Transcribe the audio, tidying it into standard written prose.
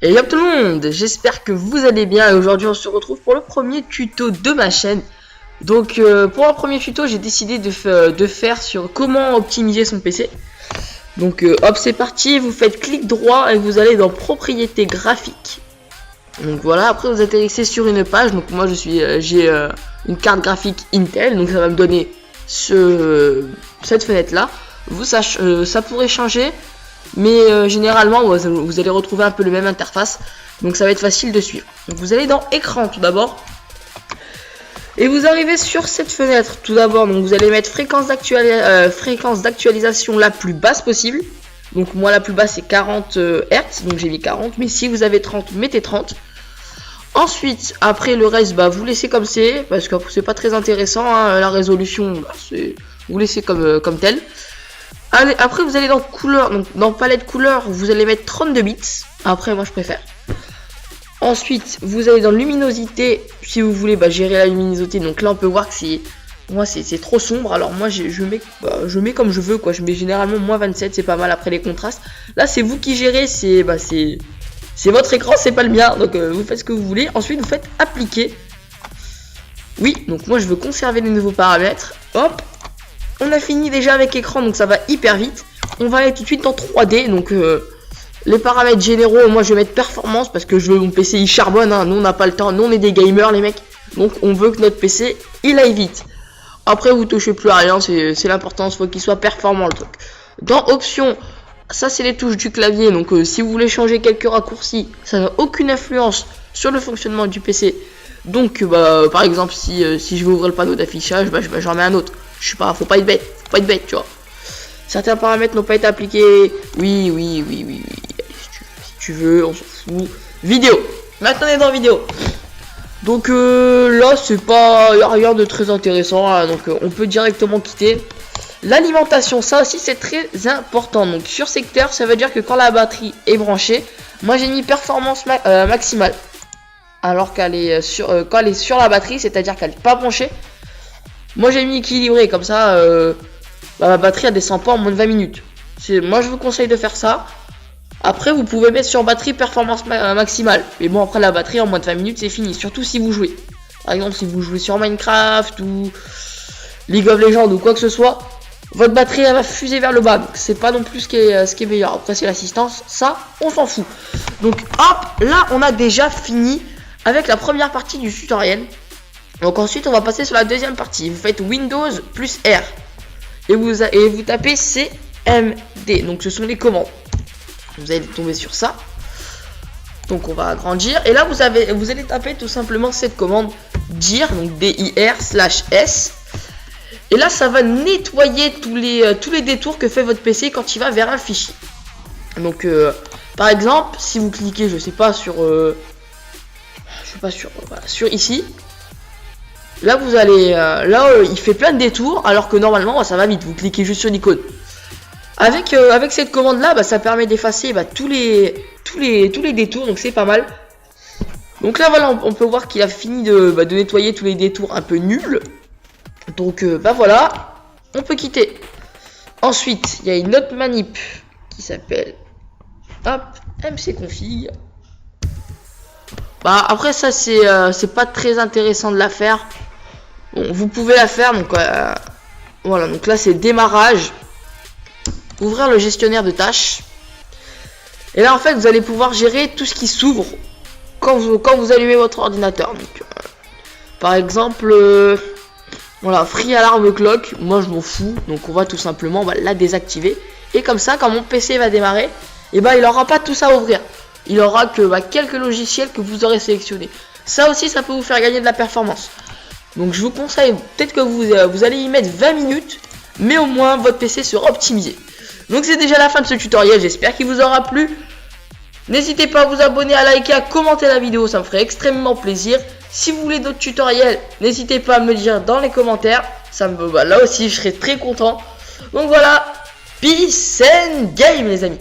Et y'a tout le monde, j'espère que vous allez bien et aujourd'hui on se retrouve pour le premier tuto de ma chaîne. Donc pour un premier tuto j'ai décidé de faire sur comment optimiser son PC. Donc hop c'est parti, vous faites clic droit et vous allez dans propriétés graphiques. Donc voilà, après vous atterrissez sur une page, donc moi j'ai une carte graphique Intel, donc ça va me donner cette fenêtre là. Ça pourrait changer. Mais généralement vous allez retrouver un peu le même interface, donc ça va être facile de suivre. Donc vous allez dans écran tout d'abord et vous arrivez sur cette fenêtre tout d'abord. Donc vous allez mettre fréquence d'actualisation la plus basse possible. Donc moi la plus basse c'est 40 Hz, donc j'ai mis 40, mais si vous avez 30 mettez 30. Ensuite après le reste vous laissez comme c'est, parce que c'est pas très intéressant hein, la résolution vous laissez comme tel. Allez, après vous allez dans couleur, donc dans palette couleur vous allez mettre 32 bits. Après moi je préfère. Ensuite vous allez dans luminosité, si vous voulez gérer la luminosité. Donc là on peut voir que c'est trop sombre. Alors moi je mets comme je veux quoi. Je mets généralement moins 27, c'est pas mal. Après les contrastes, là c'est vous qui gérez, c'est votre écran, c'est pas le mien. Donc vous faites ce que vous voulez. Ensuite vous faites appliquer. Oui, donc moi je veux conserver les nouveaux paramètres. Hop. On a fini déjà avec écran, donc ça va hyper vite. On va aller tout de suite dans 3D. Donc les paramètres généraux, moi je vais mettre performance parce que je veux mon PC il charbonne hein. Nous on n'a pas le temps, nous on est des gamers les mecs. Donc on veut que notre PC il aille vite. Après vous touchez plus à rien, c'est l'importance, faut qu'il soit performant le truc. Dans options, ça c'est les touches du clavier. Donc si vous voulez changer quelques raccourcis, ça n'a aucune influence sur le fonctionnement du PC. Donc par exemple si je veux ouvrir le panneau d'affichage, j'en mets un autre. Je sais pas, faut pas être bête, tu vois. Certains paramètres n'ont pas été appliqués. Oui. Si tu veux, on s'en fout. Vidéo. Maintenant on est dans vidéo. Donc là c'est pas, y a rien de très intéressant hein. Donc on peut directement quitter. L'alimentation, ça aussi c'est très important. Donc sur secteur, ça veut dire que quand la batterie est branchée, moi j'ai mis performance maximale. Alors qu'elle est quand elle est sur la batterie, c'est-à-dire qu'elle n'est pas branchée. Moi j'ai mis équilibré, comme ça ma batterie elle descend pas en moins de 20 minutes. Moi je vous conseille de faire ça. Après vous pouvez mettre sur batterie performance maximale. Mais bon après la batterie en moins de 20 minutes c'est fini. Surtout si vous jouez. Par exemple si vous jouez sur Minecraft ou League of Legends ou quoi que ce soit. Votre batterie elle va fuser vers le bas. Donc c'est pas non plus ce qui est meilleur. Après c'est l'assistance. Ça on s'en fout. Donc hop là on a déjà fini avec la première partie du tutoriel. Donc ensuite on va passer sur la deuxième partie. Vous faites Windows plus R et vous tapez CMD. Donc ce sont les commandes. Vous allez tomber sur ça. Donc on va agrandir et là vous allez taper tout simplement cette commande dir, donc dir/s. Et là ça va nettoyer tous les détours que fait votre PC quand il va vers un fichier. Donc par exemple si vous cliquez je sais pas sur sur ici. Là vous allez il fait plein de détours alors que normalement ça va vite, vous cliquez juste sur l'icône. Avec cette commande là ça permet d'effacer tous les détours, donc c'est pas mal. Donc là voilà on peut voir qu'il a fini de nettoyer tous les détours un peu nuls. Donc voilà, on peut quitter. Ensuite il y a une autre manip qui s'appelle mcconfig. Après ça c'est pas très intéressant de la faire. Bon, vous pouvez la faire, donc voilà, donc là c'est démarrage, ouvrir le gestionnaire de tâches, et là en fait vous allez pouvoir gérer tout ce qui s'ouvre quand vous allumez votre ordinateur. Donc par exemple voilà, free alarm clock, moi je m'en fous, donc on va tout simplement la désactiver, et comme ça quand mon PC va démarrer, et il aura pas tout ça à ouvrir, il aura que quelques logiciels que vous aurez sélectionnés. Ça aussi ça peut vous faire gagner de la performance. Donc je vous conseille, peut-être que vous allez y mettre 20 minutes, mais au moins votre PC sera optimisé. Donc c'est déjà la fin de ce tutoriel, j'espère qu'il vous aura plu. N'hésitez pas à vous abonner, à liker, à commenter la vidéo, ça me ferait extrêmement plaisir. Si vous voulez d'autres tutoriels, n'hésitez pas à me le dire dans les commentaires. Là aussi je serai très content. Donc voilà, peace and game les amis.